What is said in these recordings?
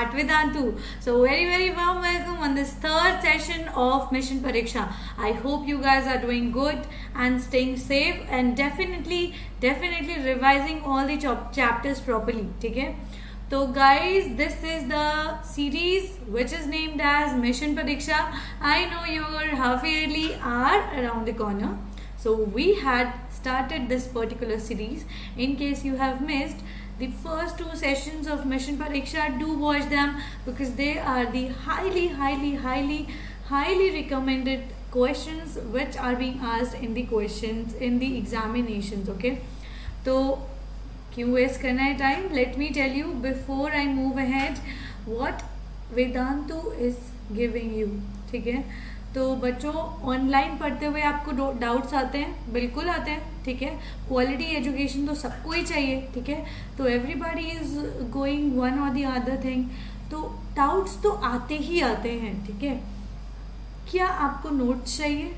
at Vedantu. So very warm welcome on this third session of Mission Pariksha. I hope you guys are doing good and staying safe and definitely revising all the chapters properly. Okay? So guys, this is the series which is named as Mission Pariksha. I know your half yearly are around the corner. So we had started this particular series. In case you have missed the first two sessions of Mission Pariksha, do watch them because they are the highly recommended questions which are being asked in the questions in the examinations. Okay, so क्यों waste करना है time? Let me tell you before I move ahead what Vedantu is giving you. ठीक है, तो बच्चों online पढ़ते हुए आपको डाउट्स आते हैं, बिल्कुल आते हैं. ठीक है, क्वालिटी एजुकेशन तो सबको ही चाहिए. ठीक है, तो एवरीबॉडी इज गोइंग वन और द अदर थिंग, तो डाउट्स तो आते ही आते हैं. ठीक है, क्या आपको नोट्स चाहिए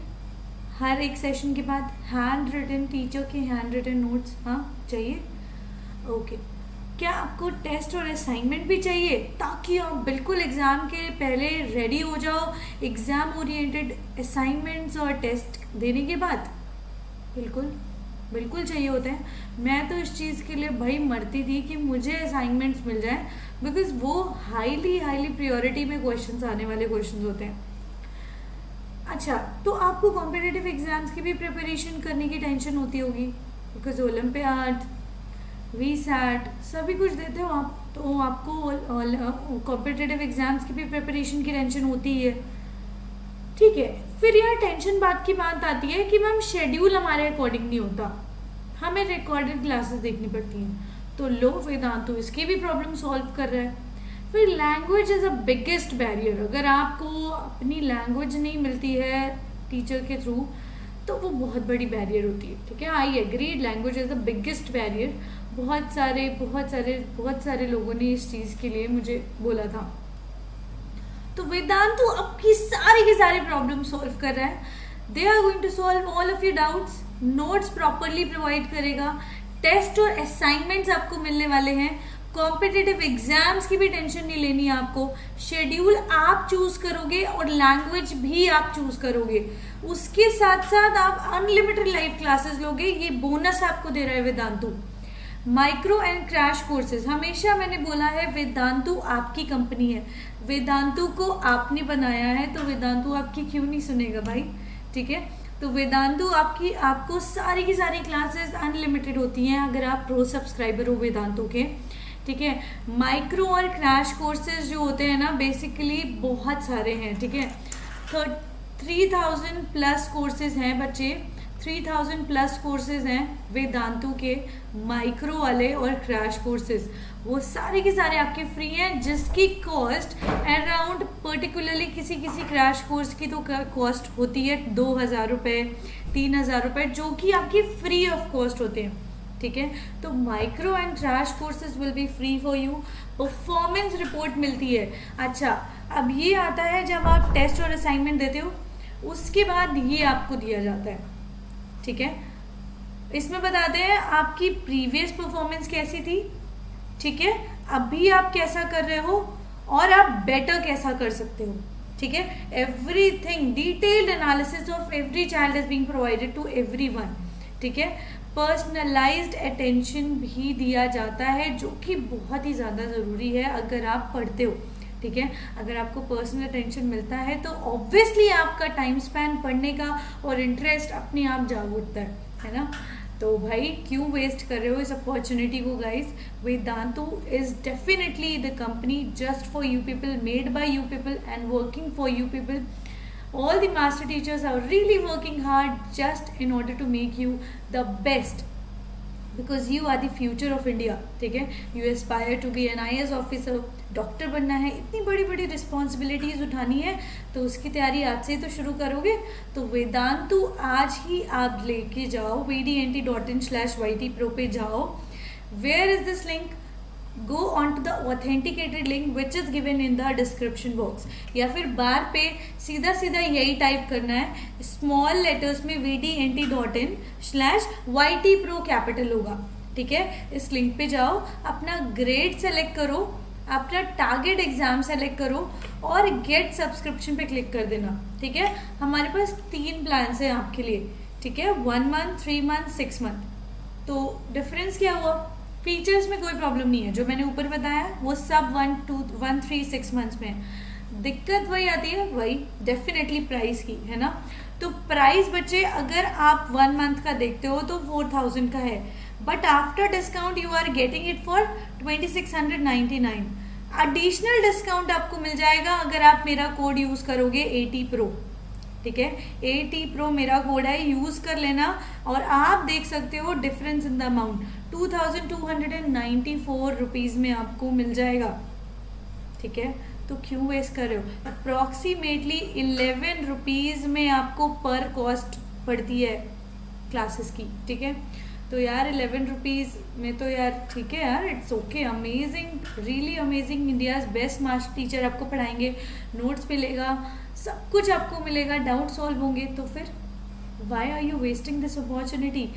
हर एक सेशन के बाद? हैंड रिटन, टीचर के हैंड रिटन नोट्स हाँ चाहिए. ओके, क्या आपको टेस्ट और असाइनमेंट भी चाहिए ताकि आप बिल्कुल एग्ज़ाम के पहले रेडी हो जाओ एग्ज़ाम ओरिएंटेड असाइनमेंट्स और टेस्ट देने के बाद? बिल्कुल चाहिए होते हैं. मैं तो इस चीज़ के लिए भाई मरती थी कि मुझे असाइनमेंट्स मिल जाएं बिकॉज वो हाईली प्रियोरिटी में क्वेश्चंस आने वाले क्वेश्चंस होते हैं. अच्छा, तो आपको कॉम्पिटिटिव एग्जाम्स की भी प्रिपरेशन करने की टेंशन होती होगी बिकॉज ओलंपियाड, वीसैट सभी कुछ देते हो आप, तो आपको कॉम्पिटिटिव एग्जाम्स की भी प्रिपरेशन की टेंशन होती है. ठीक है, फिर यहाँ टेंशन बात की बात आती है कि मैम शेड्यूल हमारे अकॉर्डिंग नहीं होता, हमें रिकॉर्डेड क्लासेस देखनी पड़ती हैं. तो लो वेदांतु इसकी भी प्रॉब्लम सॉल्व कर रहा है. फिर language is a biggest barrier. अगर आपको अपनी लैंग्वेज नहीं मिलती है टीचर के थ्रू तो वो बहुत बड़ी बैरियर होती है. ठीक है, I agree, language is the biggest barrier. बहुत सारे लोगों ने इस चीज़ के लिए मुझे बोला था. तो वेदांतु आपकी सारी प्रॉब्लम सॉल्व कर रहा है. They are going to solve all of your doubts. Notes properly provide करेगा, टेस्ट और असाइनमेंट्स आपको मिलने वाले हैं. कॉम्पिटिटिव एग्जाम्स की भी टेंशन नहीं लेनी है आपको. शेड्यूल आप चूज करोगे और लैंग्वेज भी आप चूज करोगे. उसके साथ साथ आप अनलिमिटेड लाइव क्लासेस लोगे. ये बोनस आपको दे रहा है Vedantu. Micro and crash courses, हमेशा मैंने बोला है वेदांतु आपकी कंपनी है, वेदांतु को आपने बनाया है, तो वेदांतु आपकी क्यों नहीं सुनेगा भाई. ठीक है, तो वेदांतु आपको सारी की सारी क्लासेस अनलिमिटेड होती हैं अगर आप प्रो सब्सक्राइबर हो वेदांतु के. ठीक है, माइक्रो और क्रैश कोर्सेज जो होते हैं ना बेसिकली बहुत सारे हैं. ठीक है, 3000 प्लस कोर्सेज हैं बच्चे, 3000 प्लस कोर्सेज हैं वेदांतु के माइक्रो वाले और क्रैश कोर्सेज. वो सारे के सारे आपके फ्री हैं जिसकी कॉस्ट अराउंड पर्टिकुलरली किसी क्रैश कोर्स की तो कॉस्ट होती है 2000 रुपये, 3000 रुपये, जो कि आपकी फ्री ऑफ कॉस्ट होते हैं. ठीक है, तो micro and crash courses will be free for you. Performance report मिलती है. अच्छा, अब ये आता है जब आप टेस्ट और असाइनमेंट देते हो उसके बाद ये आपको दिया जाता है. ठीक है, इसमें बताते हैं आपकी प्रीवियस परफॉर्मेंस कैसी थी. ठीक है, अभी आप कैसा कर रहे हो और आप बेटर कैसा कर सकते हो. ठीक है, everything detailed analysis of every child is being provided to everyone. ठीक है, पर्सनलाइज्ड अटेंशन भी दिया जाता है जो कि बहुत ही ज़्यादा ज़रूरी है अगर आप पढ़ते हो. ठीक है, अगर आपको पर्सनल अटेंशन मिलता है तो ऑब्वियसली आपका टाइम स्पैन पढ़ने का और इंटरेस्ट अपने आप जाग उठता है ना. तो भाई क्यों वेस्ट कर रहे हो इस अपॉर्चुनिटी को guys. Vedantu is definitely the company just for you people, made by you people and working for you people. All the master teachers are really working hard just in order to make you the best because you are the future of India. ठीक है, you aspire to be an IAS officer, doctor बनना है, इतनी बड़ी responsibilities उठानी है, तो उसकी तैयारी आज से ही तो शुरू करोगे. तो वेदांतु आज ही आप लेके जाओ, vdnt.in/ytpro पे जाओ. Where is this link? Go on to the authenticated link which is given in the description box. या फिर बार पे सीधा यही टाइप करना है, स्मॉल लेटर्स में vdnt.in/ytpro कैपिटल होगा. ठीक है, इस लिंक पे जाओ, अपना ग्रेड सेलेक्ट करो अपना टारगेट एग्जाम सेलेक्ट करो और गेट सब्सक्रिप्शन पे क्लिक कर देना, ठीक है। हमारे पास 3 प्लान्स हैं आपके लिए, ठीक है, 1 मंथ, 3 मंथ, 6 मंथ। तो डिफरेंस क्या हुआ? फीचर्स में कोई प्रॉब्लम नहीं है, जो मैंने ऊपर बताया वो सब 1, 2, 1, 3, 6 मंथ्स में है। दिक्कत वही आती है, वही डेफिनेटली प्राइस की, है ना। तो प्राइस बच्चे अगर आप 1 मंथ का देखते हो तो 4000 का है, but after discount you are getting it for 2699। Additional discount आपको मिल जाएगा अगर आप मेरा कोड यूज करोगे AT Pro, ठीक है। AT Pro मेरा कोड है, यूज कर लेना और आप देख सकते हो difference in the amount 2294 rupees में आपको मिल जाएगा, ठीक है। तो क्यों वेस्ट कर रहे हो? अप्रॉक्सीमेटली 11 रुपीज में आपको पर कॉस्ट पड़ती है क्लासेस की, ठीक है। तो यार 11 रुपीज़ में तो यार ठीक है यार, it's okay, amazing, really amazing. India's best master teacher आपको पढ़ाएंगे, नोट्स मिलेगा, सब कुछ आपको मिलेगा, डाउट सॉल्व होंगे। तो फिर why are you wasting this opportunity?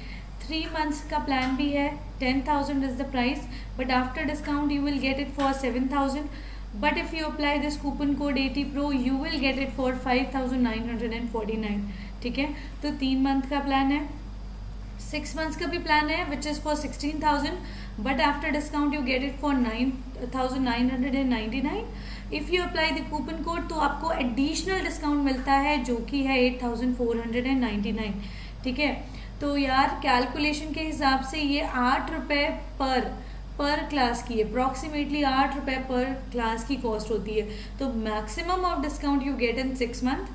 3 months का प्लान भी है, 10,000 is the price, but after discount you will get it for 7,000। But if you apply this coupon code AT Pro you will get it for 5,949, ठीक है। तो 3 month का plan है, 6 months का भी प्लान है which is for 16,000, but after discount you get it for 9,999। If you apply the coupon code तो आपको एडिशनल डिस्काउंट मिलता है जो कि है 8,499, ठीक है। तो यार कैलकुलेशन के हिसाब से ये 8 रुपये पर क्लास की, अप्रॉक्सीमेटली 8 रुपये पर क्लास की कॉस्ट होती है। तो maximum of discount you get in 6 month,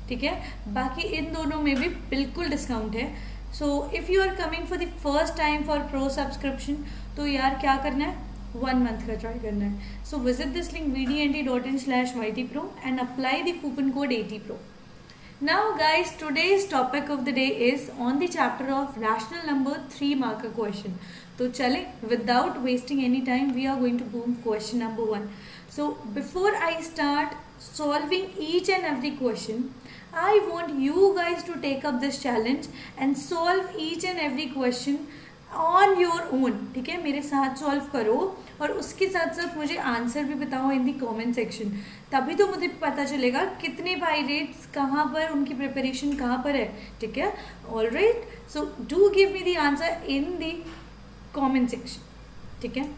ठीक है। बाकी इन दोनों में भी बिल्कुल डिस्काउंट है। So if you are coming for the first time for pro subscription तो यार क्या करना है, 1 मंथ का ट्राई करना है। So visit this link vdnt.in/ytpro and apply the coupon code ATPro. Now guys, today's topic of the day is on the chapter of rational number 3 marker question. तो चले, without wasting any time we are going to boom question number 1. So before I start solving each and every question, I want you guys to take up this challenge and solve each and every question on your own, ठीक है। मेरे साथ solve करो और उसके साथ साथ मुझे आंसर भी बताओ इन दी कमेंट सेक्शन, तभी तो मुझे पता चलेगा कितने पायरेट्स कहाँ पर, उनकी प्रिपरेशन कहाँ पर है, ठीक है। Alright, so do give me the answer in the comment section, ठीक है।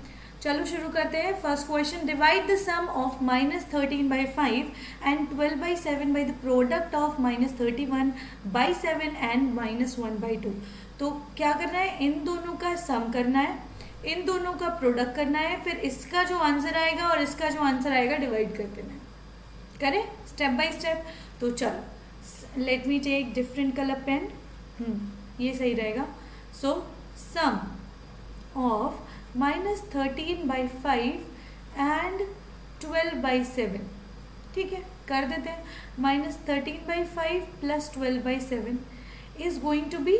चलो शुरू करते हैं। First question, divide the sum of -13/5 and 12/7 by the product of -31/7 and -1/2। तो क्या करना है, इन दोनों का सम करना है, इन दोनों का प्रोडक्ट करना है, फिर इसका जो आंसर आएगा और इसका जो आंसर आएगा डिवाइड कर देना है। करें स्टेप बाय स्टेप। तो चलो, let me take different colour pen, ये सही रहेगा। सो सम ऑफ -13/5 एंड 12/7, ठीक है, कर देते हैं। -13/5 + 12/7 is going to be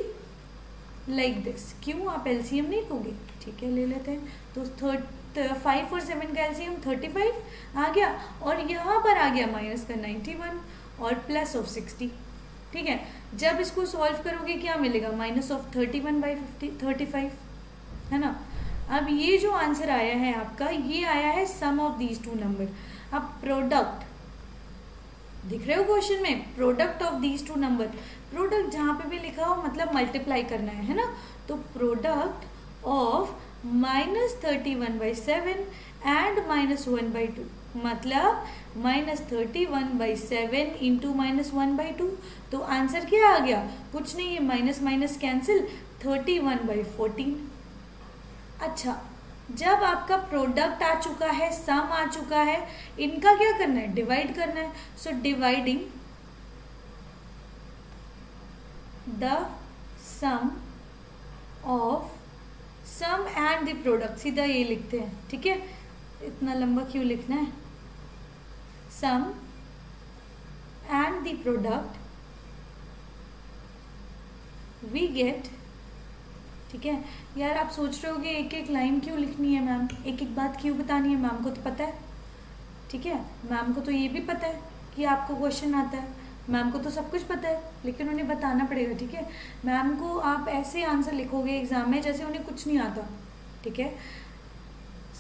like this. क्यों, आप एलसीएम नहीं लोगे, ठीक है, ले लेते हैं। तो 5 और 7 का एलसीएम 35 आ गया और यहाँ पर आ गया माइनस का 91 और प्लस ऑफ 60, ठीक है। जब इसको सॉल्व करोगे क्या मिलेगा, -31/35, है ना। अब ये जो आंसर आया है आपका, ये आया है सम ऑफ दीज 2 नंबर। अब प्रोडक्ट दिख रहे हो क्वेश्चन में, product of these 2 number, product जहाँ पे भी लिखा हो मतलब मल्टीप्लाई करना है ना। तो प्रोडक्ट ऑफ -31/7 एंड -1/2 मतलब -31/7 इंटू -1/2। तो आंसर क्या आ गया, कुछ नहीं है, माइनस माइनस कैंसिल, 31/14। अच्छा, जब आपका प्रोडक्ट आ चुका है, सम आ चुका है, इनका क्या करना है, डिवाइड करना है। So dividing the sum of sum and the product, सीधा ये लिखते हैं, ठीक है, इतना लंबा क्यों लिखना है। Sum and the product we get, ठीक है। यार आप सोच रहे होगे एक एक लाइन क्यों लिखनी है मैम, एक एक बात क्यों बतानी है, मैम को तो पता है, ठीक है। मैम को तो ये भी पता है कि आपको क्वेश्चन आता है, मैम को तो सब कुछ पता है, लेकिन उन्हें बताना पड़ेगा, ठीक है। मैम को आप ऐसे आंसर लिखोगे एग्जाम में जैसे उन्हें कुछ नहीं आता, ठीक है।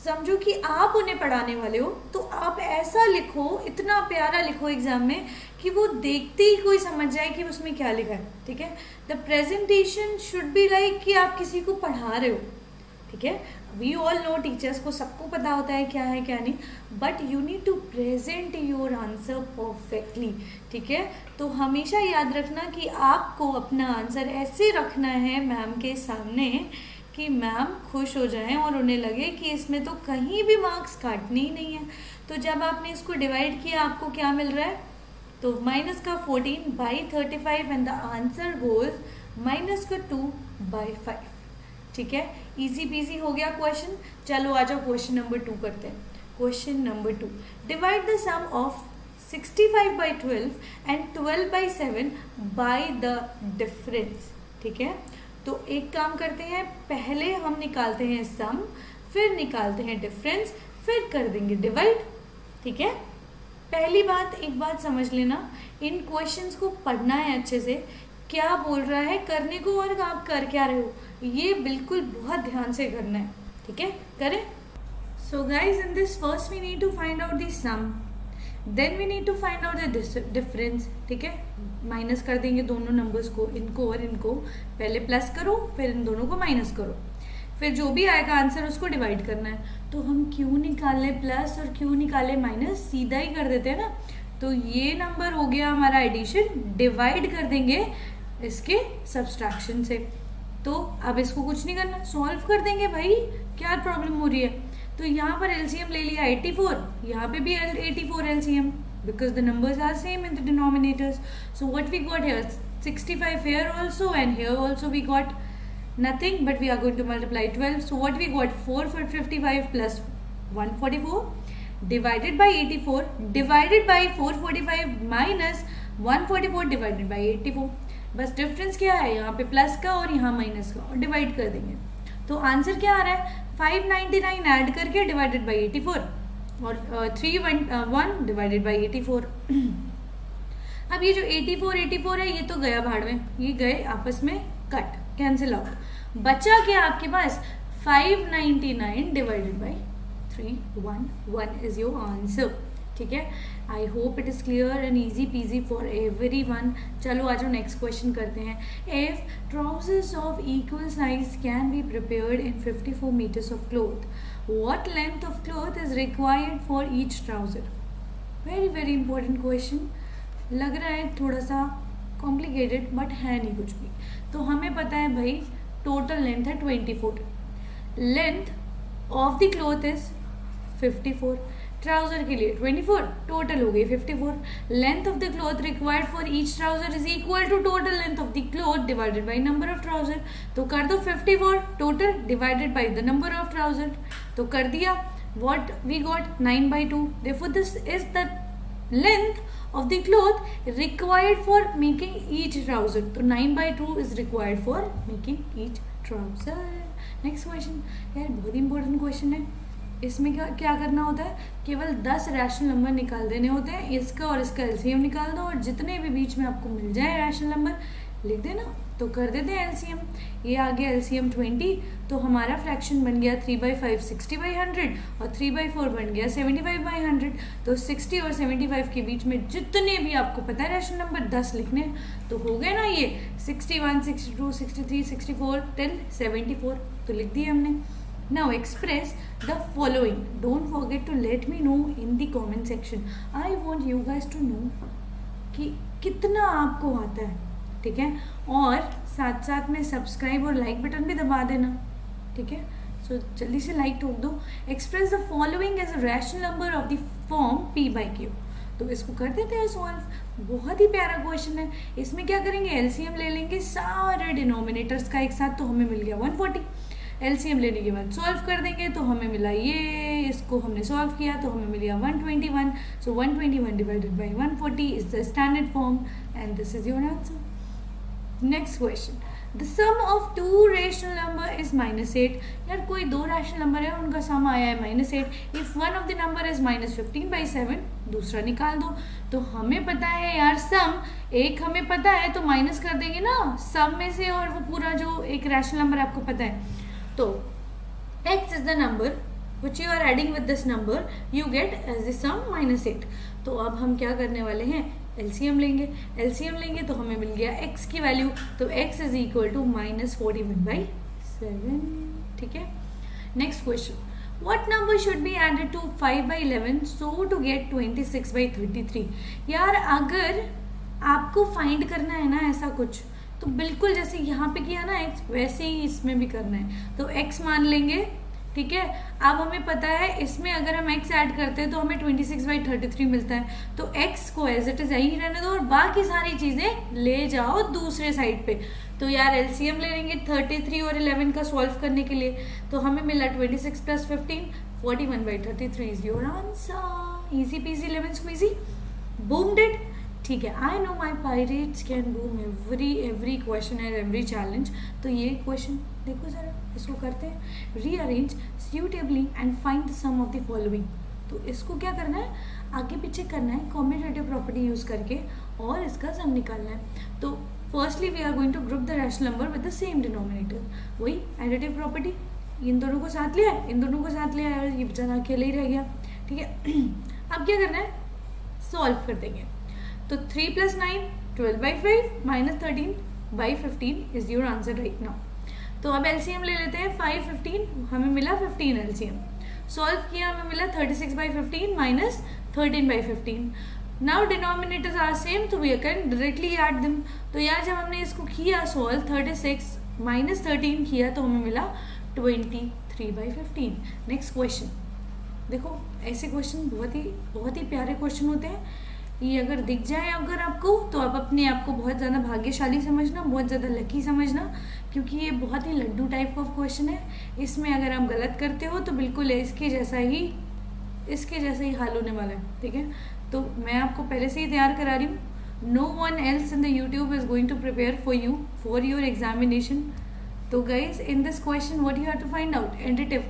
समझो कि आप उन्हें पढ़ाने वाले हो, तो आप ऐसा लिखो, इतना प्यारा लिखो एग्जाम में कि वो देखते ही कोई समझ जाए कि उसमें क्या लिखा है, ठीक है। The presentation should be like कि आप किसी को पढ़ा रहे हो, ठीक है। वी ऑल नो, टीचर्स को सबको पता होता है क्या नहीं, but you need to present your answer perfectly, ठीक है। तो हमेशा याद रखना कि आपको अपना आंसर ऐसे रखना है मैम के सामने कि मैम खुश हो जाएं और उन्हें लगे कि इसमें तो कहीं भी मार्क्स काटने ही नहीं है। तो जब आपने इसको डिवाइड किया आपको क्या मिल रहा है, तो माइनस का 14/35 and the answer goes minus का 2/5, ठीक है। इजी पीजी हो गया क्वेश्चन। चलो आ जाओ क्वेश्चन नंबर 2 करते हैं। Question number 2, divide the sum of 65/12 and 12/7 by the difference, ठीक है। तो एक काम करते हैं, पहले हम निकालते हैं सम, फिर निकालते हैं डिफरेंस, फिर कर देंगे डिवाइड, ठीक है। पहली बात, एक बात समझ लेना, इन क्वेश्चंस को पढ़ना है अच्छे से, क्या बोल रहा है करने को और आप कर क्या रहे हो, ये बिल्कुल बहुत ध्यान से करना है, ठीक है। करें। So guys, in this first we need to find out the sum, then we need to find out the difference, ठीक है। माइनस कर देंगे दोनों नंबर्स को, इनको और इनको, पहले प्लस करो फिर इन दोनों को माइनस करो, फिर जो भी आएगा आंसर उसको डिवाइड करना है। तो हम क्यों निकाले प्लस और क्यों निकाले माइनस, सीधा ही कर देते हैं ना। तो ये नंबर हो गया हमारा एडिशन, डिवाइड कर देंगे इसके सब्सट्रैक्शन से। तो अब इसको कुछ नहीं करना, सॉल्व कर देंगे भाई, क्या प्रॉब्लम हो रही है। तो यहाँ पर एलसीएम ले लिया 84, यहाँ पे भी 84 LCM, because the numbers are same in the denominators. So what we got here, 65 here also, and here also we got nothing, but we are going to multiply 12. So what we got, 455 plus 144 divided by 84 divided by 445 minus 144 divided by 84. बस difference क्या है, यहाँ पे plus का और यहाँ minus का, और डिवाइड कर देंगे। तो आंसर क्या आ रहा है, 599 ऐड करके डिवाइडेड बाई 84 और 311 डिवाइडेड बाई 84। अब ये जो 84 है ये तो गया भाड़ में, ये गए आपस में कट, कैंसिल आउट। बचा क्या आपके पास, 599 divided by 311 is your answer, ठीक है। I hope it is clear and easy peasy for everyone. चलो आज हम नेक्स्ट क्वेश्चन करते हैं। If trousers of equal size can be prepared in 54 metres of cloth, what length of cloth is required for each trouser? very important question। लग रहा है थोड़ा सा कॉम्प्लिकेटेड बट है नहीं कुछ भी। तो हमें पता है भाई टोटल लेंथ है 24, length of the cloth is 54, trouser के लिए 24, टोटल हो गई 54। Length of the cloth required for each trouser is equal to total length of the cloth divided by number of trouser. तो कर दो 54 total divided by the number of trouser, तो कर दिया। What we got 9/2, therefore this is the length of the cloth required for making each trouser। तो 9/2 is required for making each trouser। Next question, यार बहुत important question है। इसमें क्या करना होता है, केवल 10 रैशनल नंबर निकाल देने होते हैं, इसका और इसका एलसीएम निकाल दो और जितने भी बीच में आपको मिल जाए रैशनल नंबर लिख देना, तो कर देते हैं एलसीएम। ये आ गया एलसीएम 20, तो हमारा फ्रैक्शन बन गया 3/5 60/100 और 3/4 बन गया 75/100। तो 60 और 75 के बीच में जितने भी आपको पता है रैशनल नंबर 10 लिखने, तो हो गए ना ये 61 62 63 64 10 74, तो लिख दिए हमने। Now express the following. Don't forget to let me know in the comment section. I want you guys to know कि कितना आपको आता है, ठीक है। और साथ साथ में सब्सक्राइब और लाइक बटन भी दबा देना, ठीक है। सो जल्दी से लाइक ठोक दो। Express the following as a rational number of the form P/Q। तो इसको कर देते हैं सॉल्व। बहुत ही प्यारा क्वेश्चन है। इसमें क्या करेंगे, एलसीएम ले लेंगे सारे डिनोमिनेटर्स का एक साथ, तो हमें मिल गया 140। एलसीएम लेने के बाद सॉल्व कर देंगे तो हमें मिला ये, इसको हमने सॉल्व किया तो हमें मिल गया 121। So 121 divided by 140 is the standard form and this is your answer. Next question, the sum of two rational number is -8। यार कोई दो रैशनल नंबर है, उनका सम आया है -8। If one of the number is -15/7, दूसरा निकाल दो। तो हमें पता है यार सम, एक हमें पता है तो माइनस कर देंगे ना सम में से, और वो पूरा जो एक रैशनल नंबर आपको पता है। तो x is the number which you are adding with this number you get as the sum -8. तो अब हम क्या करने वाले हैं, एलसीएम लेंगे. एलसीएम लेंगे तो हमें मिल गया x की वैल्यू, तो x इज इक्वल टू -41/7. ठीक है. Next question, what number should be added to 5/11 so to get 26/33. यार अगर आपको फाइंड करना है ना ऐसा कुछ, तो बिल्कुल जैसे यहाँ पे किया ना x, वैसे ही इसमें भी करना है. तो x मान लेंगे. ठीक है. अब हमें पता है इसमें अगर हम x ऐड करते हैं तो हमें 26/33 मिलता है. तो x को एज इट इज यही रहने दो और बाकी सारी चीजें ले जाओ दूसरे साइड पे. तो यार एलसीएम ले लेंगे 33 और 11 का सॉल्व करने के लिए. तो हमें मिला 26 + 15, 41/33 is your answer. Easy peasy lemon squeezy, boom did. ठीक है. I know my pirates can boom every question and every challenge. तो ये क्वेश्चन देखो जरा, इसको करते हैं. Rearrange suitably and find the sum of the following. तो इसको क्या करना है, आगे पीछे करना है कॉम्यूटेटिव प्रॉपर्टी यूज करके और इसका सम निकालना है. तो firstly we are going to group the rational number with the same denominator. वही एडिटिव प्रॉपर्टी, इन दोनों को साथ लिया, इन दोनों को साथ लिया और ये बेचारा अकेले ही रह गया. ठीक है. अब क्या करना है, सॉल्व कर देंगे. तो 3 + 9 12/5 -13/15 is your answer right now. तो अब एलसीएम ले लेते हैं. 5 15 हमें मिला 15 एलसीएम. सॉल्व किया हमें मिला 36/15 -13/15. नाउ डिनोमिनेटर्स आर सेम, तो we can directly add them. तो यार जब हमने इसको किया सॉल्व, 36 - 13 किया तो हमें मिला 23/15. नेक्स्ट क्वेश्चन देखो. ऐसे क्वेश्चन बहुत ही प्यारे क्वेश्चन होते हैं. ये अगर दिख जाए अगर आपको, तो आप अपने आप को बहुत ज़्यादा भाग्यशाली समझना, बहुत ज़्यादा लकी समझना, क्योंकि ये बहुत ही लड्डू टाइप ऑफ क्वेश्चन है. इसमें अगर आप गलत करते हो तो बिल्कुल इसके जैसा ही हाल होने वाला है. ठीक है. तो मैं आपको पहले से ही तैयार करा रही हूँ. No one else in the YouTube is going to prepare for your examination. तो guys in this question what you have to find out, additive.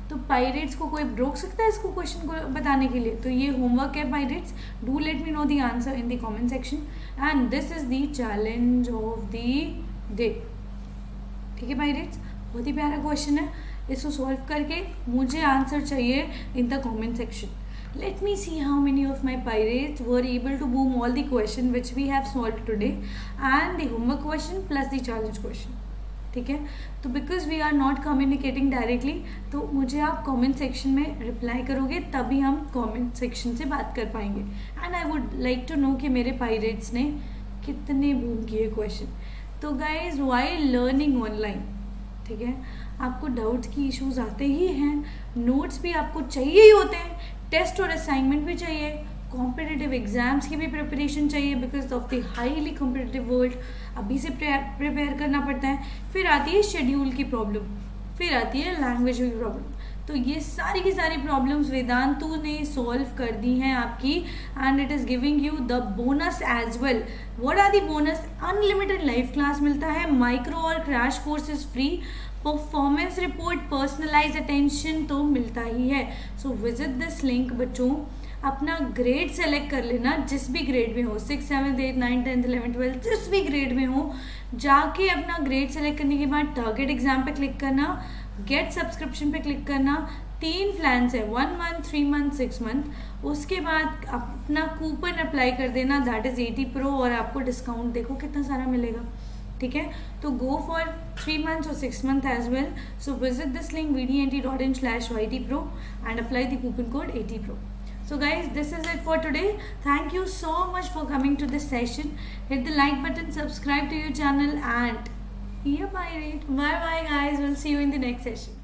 तो पायरेट्स को कोई रोक सकता है इसको क्वेश्चन को बताने के लिए? तो ये होमवर्क है pirates. Do let me know the answer in the comment section and this is the challenge of the day. ठीक है पायरेट्स, बहुत ही प्यारा क्वेश्चन है. इसको सॉल्व करके मुझे आंसर चाहिए in the comment section. Let me see how many of my pirates were able to boom all the question which we have solved today and the homework question plus the challenge question. ठीक है. तो because we are not communicating directly, तो मुझे आप comment section में reply करोगे तभी हम कमेंट सेक्शन से बात कर पाएंगे. And I would like to know कि मेरे पायरेट्स ने कितने बूम किए क्वेश्चन. तो गाइज व्हाइल लर्निंग ऑनलाइन, ठीक है, आपको डाउट्स की इश्यूज आते ही हैं, नोट्स भी आपको चाहिए ही होते हैं, टेस्ट और असाइनमेंट भी चाहिए, कॉम्पिटिटिव एग्जाम्स की भी प्रिपरेशन चाहिए because of the highly competitive world. अभी से प्रिपेयर करना पड़ता है. फिर आती है शेड्यूल की प्रॉब्लम, फिर आती है लैंग्वेज की प्रॉब्लम. तो ये सारी की सारी प्रॉब्लम्स वेदांतु ने सॉल्व कर दी हैं आपकी and it is giving you the bonus as well. What are the bonus? Unlimited live class मिलता है, माइक्रो और crash courses free, performance report, personalise attention तो मिलता ही है. So visit this link. बच्चों अपना ग्रेड सेलेक्ट कर लेना, जिस भी ग्रेड में हो, 6, 7, 8, 9, 10, 11, 12, जिस भी ग्रेड में हो, जाके अपना ग्रेड सेलेक्ट करने के बाद टारगेट एग्जाम पे क्लिक करना, गेट सब्सक्रिप्शन पे क्लिक करना. 3 प्लान्स है, 1 मंथ, 3 मंथ, 6 मंथ. उसके बाद अपना कूपन अप्लाई कर देना, दैट इज 80 Pro और आपको डिस्काउंट देखो कितना सारा मिलेगा. ठीक है. तो go for 3 months or 6 months as well. So visit this link vdnt.in/ytpro and apply the coupon code 80pro. So guys, this is it for today. Thank you so much for coming to this session. Hit the like button, subscribe to your channel and be a pirate. Bye bye guys. We'll see you in the next session.